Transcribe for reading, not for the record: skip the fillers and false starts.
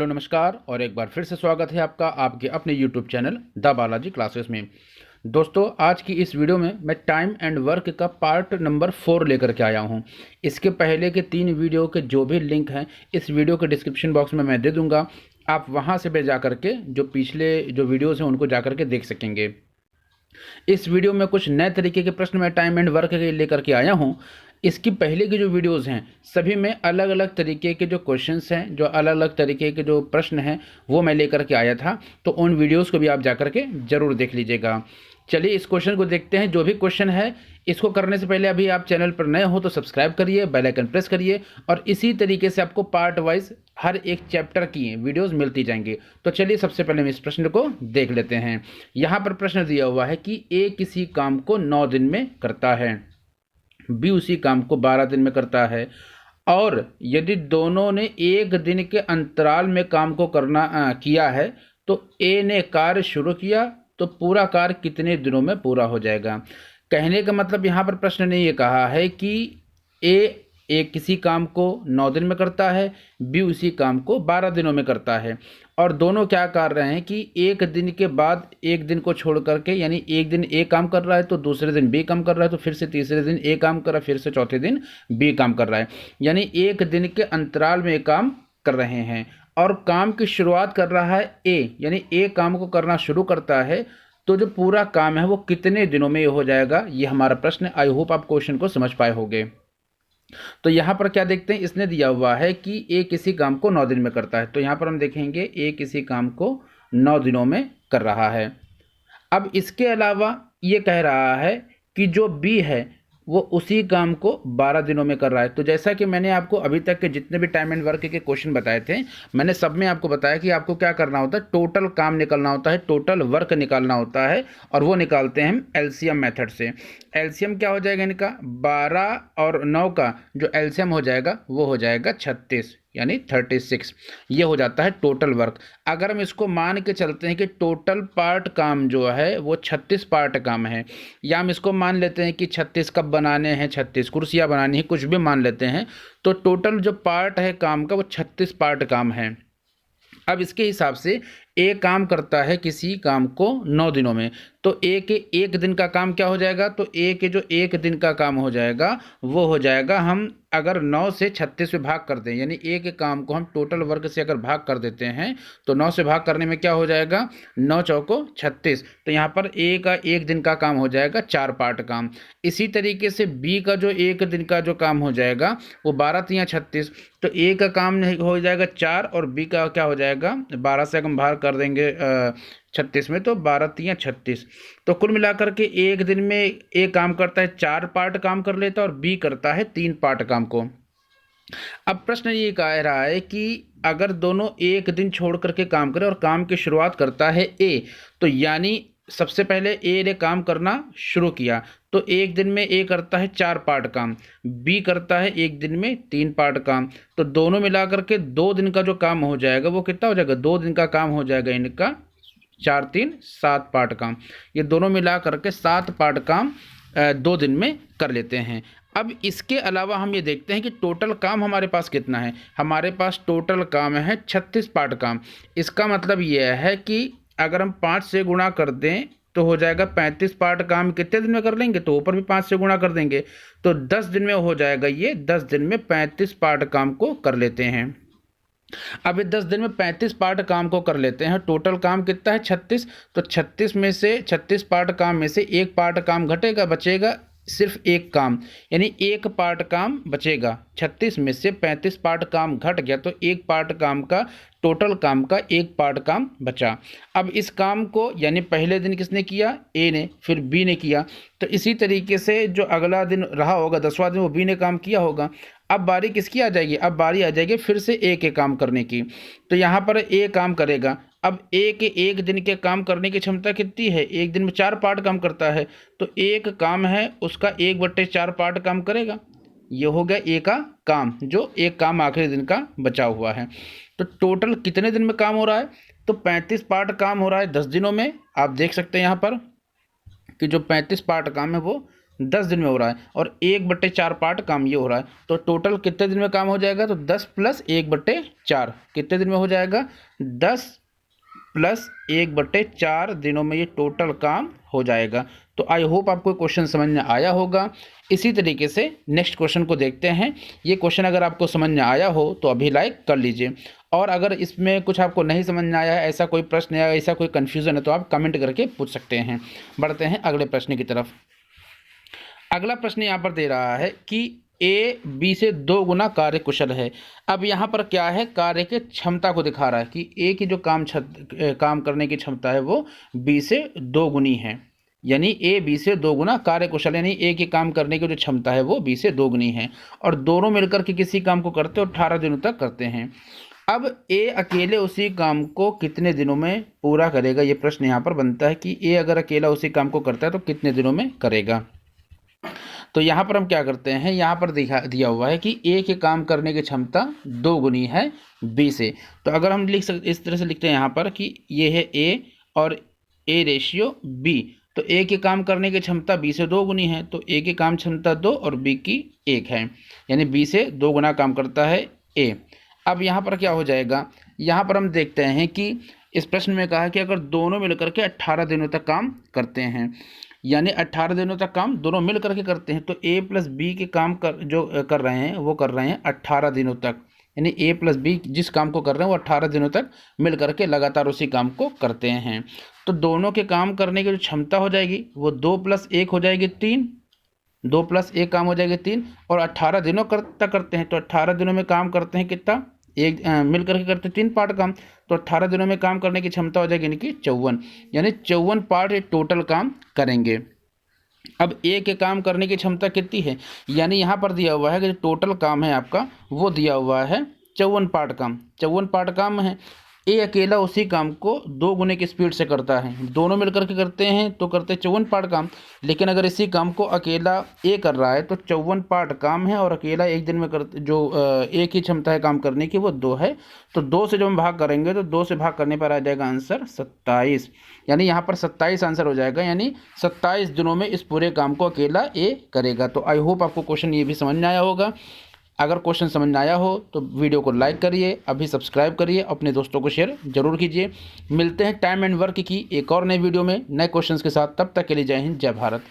Hello नमस्कार और एक बार फिर से स्वागत है आपका आपके अपने YouTube channel the Balaji classes में। दोस्तों, आज की इस वीडियो में मैं टाइम एंड वर्क का पार्ट नंबर 4 लेकर के आया हूं। इसके पहले के 3 वीडियो के जो भी लिंक हैं इस वीडियो के डिस्क्रिप्शन बॉक्स में मैं दे दूंगा। आप वहां से भी जा करके जो पिछले जो वीडियोज़ हैं उनको जा करके देख सकेंगे। इस वीडियो में कुछ नए तरीके के प्रश्न मैं टाइम एंड वर्क के लेकर के आया हूं। इसकी पहले की जो वीडियोस हैं सभी में अलग अलग तरीके के जो क्वेश्चंस हैं, जो अलग अलग तरीके के जो प्रश्न हैं वो मैं लेकर के आया था, तो उन वीडियोस को भी आप जा करके ज़रूर देख लीजिएगा। चलिए इस क्वेश्चन को देखते हैं। जो भी क्वेश्चन है इसको करने से पहले अभी आप चैनल पर नए हो तो सब्सक्राइब करिए, बेल आइकन प्रेस करिए और इसी तरीके से आपको पार्ट वाइज हर एक चैप्टर की वीडियोस मिलती जाएंगी। तो चलिए सबसे पहले हम इस प्रश्न को देख लेते हैं। यहाँ पर प्रश्न दिया हुआ है कि ए किसी काम को 9 दिन में करता है, बी उसी काम को 12 दिन में करता है, और यदि दोनों ने एक दिन के अंतराल में काम को किया है तो ए ने कार्य शुरू किया तो पूरा कार्य कितने दिनों में पूरा हो जाएगा। कहने का मतलब यहाँ पर प्रश्न ने ये कहा है कि ए किसी काम को 9 दिन में करता है, बी उसी काम को 12 दिनों में करता है, और दोनों क्या कर रहे हैं कि एक दिन के बाद एक दिन को छोड़ करके, यानी एक दिन ए काम कर रहा है तो दूसरे दिन बी काम कर रहा है, तो फिर से तीसरे दिन ए काम कर रहा है, फिर से चौथे दिन बी काम कर रहा है, यानी एक दिन के अंतराल में काम कर रहे हैं। और काम की शुरुआत कर रहा है ए, यानी ए काम को करना शुरू करता है, तो जो पूरा काम है वो कितने दिनों में हो जाएगा, ये हमारा प्रश्न। आई होप आप क्वेश्चन को समझ पाए होंगे। तो यहाँ पर क्या देखते हैं, इसने दिया हुआ है कि ए किसी काम को 9 दिन में करता है, तो यहाँ पर हम देखेंगे ए किसी काम को 9 दिनों में कर रहा है। अब इसके अलावा ये कह रहा है कि जो बी है वो उसी काम को 12 दिनों में कर रहा है। तो जैसा कि मैंने आपको अभी तक के जितने भी टाइम एंड वर्क के क्वेश्चन बताए थे, मैंने सब में आपको बताया कि आपको क्या करना होता है, टोटल काम निकालना होता है, टोटल वर्क निकालना होता है, और वो निकालते हैं हम एलसीएम मेथड से। एलसीएम क्या हो जाएगा इनका, 12 और 9 का जो एलसीएम हो जाएगा वो हो जाएगा 36, यानी 36। ये हो जाता है टोटल वर्क। अगर हम इसको मान के चलते हैं कि टोटल पार्ट काम जो है वो 36 पार्ट काम है, या हम इसको मान लेते हैं कि 36 कप बनाने हैं, 36 कुर्सियाँ बनानी है, कुछ भी मान लेते हैं, तो टोटल जो पार्ट है काम का वो 36 पार्ट काम है। अब इसके हिसाब से ए काम करता है किसी काम को 9 दिनों में, तो ए के एक दिन का काम क्या हो जाएगा, तो ए के जो एक दिन का काम हो जाएगा वो हो जाएगा, हम अगर 9 से 36 में भाग कर दें, यानी ए के काम को हम टोटल वर्क से अगर भाग कर देते हैं तो 9 से भाग करने में क्या हो जाएगा, 9 चौको 36, तो यहाँ पर ए का एक दिन का काम हो जाएगा 4 पार्ट काम। इसी तरीके से बी का जो एक दिन का जो काम हो जाएगा वो 12 तियाँ 36, तो ए का काम हो जाएगा 4 और बी का क्या हो जाएगा, 12 से हम भाग कर देंगे 36 में, तो 12 तियाँ 36। तो कुल मिलाकर के एक दिन में ए काम करता है 4 पार्ट काम कर लेता है और बी करता है 3 पार्ट काम को। अब प्रश्न ये कह रहा है कि अगर दोनों एक दिन छोड़ करके काम करें और काम की शुरुआत करता है ए, तो यानी सबसे पहले ए ने काम करना शुरू किया, तो एक दिन में ए करता है 4 पार्ट काम, बी करता है एक दिन में 3 पार्ट काम, तो दोनों मिलाकर के 2 दिन का जो काम हो जाएगा वो कितना हो जाएगा, 2 दिन का काम हो जाएगा इनका 4 3 7 पार्ट काम। ये दोनों मिला करके 7 पार्ट काम 2 दिन में कर लेते हैं। अब इसके अलावा हम ये देखते हैं कि टोटल काम हमारे पास कितना है। हमारे पास टोटल काम है 36 पार्ट काम। इसका मतलब ये है कि अगर हम 5 से गुणा कर दें तो हो जाएगा 35 पार्ट काम कितने दिन में कर लेंगे, तो ऊपर भी 5 से गुणा कर देंगे तो 10 दिन में हो जाएगा। ये 10 दिन में 35 पार्ट काम को कर लेते हैं। अब ये 10 दिन में 35 पार्ट काम को कर लेते हैं। टोटल काम कितना है 36, तो 36 में से 36 पार्ट काम में से एक पार्ट काम घटेगा, बचेगा सिर्फ एक काम, यानी एक पार्ट काम बचेगा। 36 में से 35 पार्ट काम घट गया तो एक पार्ट काम का, टोटल काम का एक पार्ट काम बचा। अब इस काम को यानी पहले दिन किसने किया, ए ने, फिर बी ने किया, तो इसी तरीके से जो अगला दिन रहा होगा 10वां दिन वो बी ने काम किया होगा। अब बारी किसकी आ जाएगी, अब बारी आ जाएगी फिर से ए के काम करने की, तो यहाँ पर ए काम करेगा। अब ए के एक दिन के काम करने की क्षमता कितनी है, एक दिन में 4 पार्ट काम करता है, तो एक काम है उसका 1/4 पार्ट काम करेगा। ये हो गया ए का काम, जो एक काम आखिरी दिन का बचा हुआ है। तो टोटल कितने दिन में काम हो रहा है, तो 35 पार्ट काम हो रहा है 10 दिनों में। आप देख सकते हैं यहाँ पर कि जो 35 पार्ट काम है वो 10 दिन में हो रहा है और 1/4 पार्ट काम ये हो रहा है, तो टोटल कितने दिन में काम हो जाएगा? तो 10 + 1/4 कितने दिन में हो जाएगा? 10 + 1/4 दिनों में ये टोटल काम हो जाएगा। तो आई होप आपको क्वेश्चन समझ में आया होगा। इसी तरीके से नेक्स्ट क्वेश्चन को देखते हैं। ये क्वेश्चन अगर आपको समझ में आया हो तो अभी लाइक कर लीजिए, और अगर इसमें कुछ आपको नहीं समझ में आया है, ऐसा कोई प्रश्न या ऐसा कोई कन्फ्यूज़न है, तो आप कमेंट करके पूछ सकते हैं। बढ़ते हैं अगले प्रश्न की तरफ। अगला प्रश्न यहाँ पर दे रहा है कि ए बी से 2 गुना कार्य कुशल है। अब यहाँ पर क्या है? कार्य के क्षमता को दिखा रहा है कि ए की जो काम करने की क्षमता है वो बी से 2 गुनी है, यानी ए बी से 2 गुना कार्य कुशल, यानी ए के काम करने की जो क्षमता है वो बी से 2 गुनी है, और दोनों मिलकर के किसी काम को करते हैं और 18 दिनों तक करते हैं। अब ए अकेले उसी काम को कितने दिनों में पूरा करेगा? ये प्रश्न यहाँ पर बनता है कि ए अगर अकेला उसी काम को करता है तो कितने दिनों में करेगा। तो यहाँ पर हम क्या करते हैं, यहाँ पर दिया हुआ है कि ए के काम करने की क्षमता 2 गुनी है बी से। तो अगर हम इस तरह से लिखते हैं यहाँ पर कि ये है ए और ए रेशियो बी, तो ए के काम करने की क्षमता बी से 2 गुनी है, तो ए की काम क्षमता 2 और बी की 1 है, यानी बी से 2 गुना काम करता है ए। अब यहाँ पर क्या हो जाएगा? यहाँ पर हम देखते हैं कि इस प्रश्न में कहा है कि अगर दोनों मिलकर के 18 दिनों तक काम करते हैं, यानी 18 दिनों तक काम दोनों मिल करके करते हैं, तो ए प्लस बी के काम कर रहे हैं वो कर रहे हैं 18 दिनों तक, यानी ए प्लस बी जिस काम को कर रहे हैं वो 18 दिनों तक मिल करके लगातार उसी काम को करते हैं। तो दोनों के काम करने की जो क्षमता हो जाएगी वो 2 + 1 हो जाएगी 3, 2 + 1 काम हो जाएगी 3, और 18 दिनों तक करते हैं, तो 18 दिनों में काम करते हैं कितना? मिल करके करते 3 पार्ट काम, तो 18 दिनों में काम करने की क्षमता हो जाएगी यानी कि 54, यानी 54 पार्ट टोटल काम करेंगे। अब ए के काम करने की क्षमता कितनी है? यानी यहाँ पर दिया हुआ है कि टोटल काम है आपका वो दिया हुआ है 54 पार्ट काम, 54 पार्ट काम है। ए अकेला उसी काम को 2 गुने की स्पीड से करता है, दोनों मिलकर के करते हैं तो करते 54 पार्ट काम, लेकिन अगर इसी काम को अकेला ए कर रहा है तो 54 पार्ट काम है, और अकेला एक दिन में जो ए की क्षमता है काम करने की वो 2 है, तो 2 से जब हम भाग करेंगे तो 2 से भाग करने पर आ जाएगा आंसर 27, यानी यहाँ पर 27 आंसर हो जाएगा, यानी 27 दिनों में इस पूरे काम को अकेला ए करेगा। तो आई होप आपको क्वेश्चन ये भी समझ में आया होगा। अगर क्वेश्चन समझ में आया हो तो वीडियो को लाइक करिए, अभी सब्सक्राइब करिए, अपने दोस्तों को शेयर जरूर कीजिए। मिलते हैं टाइम एंड वर्क की एक और नई वीडियो में नए क्वेश्चंस के साथ, तब तक के लिए जय हिंद, जय भारत।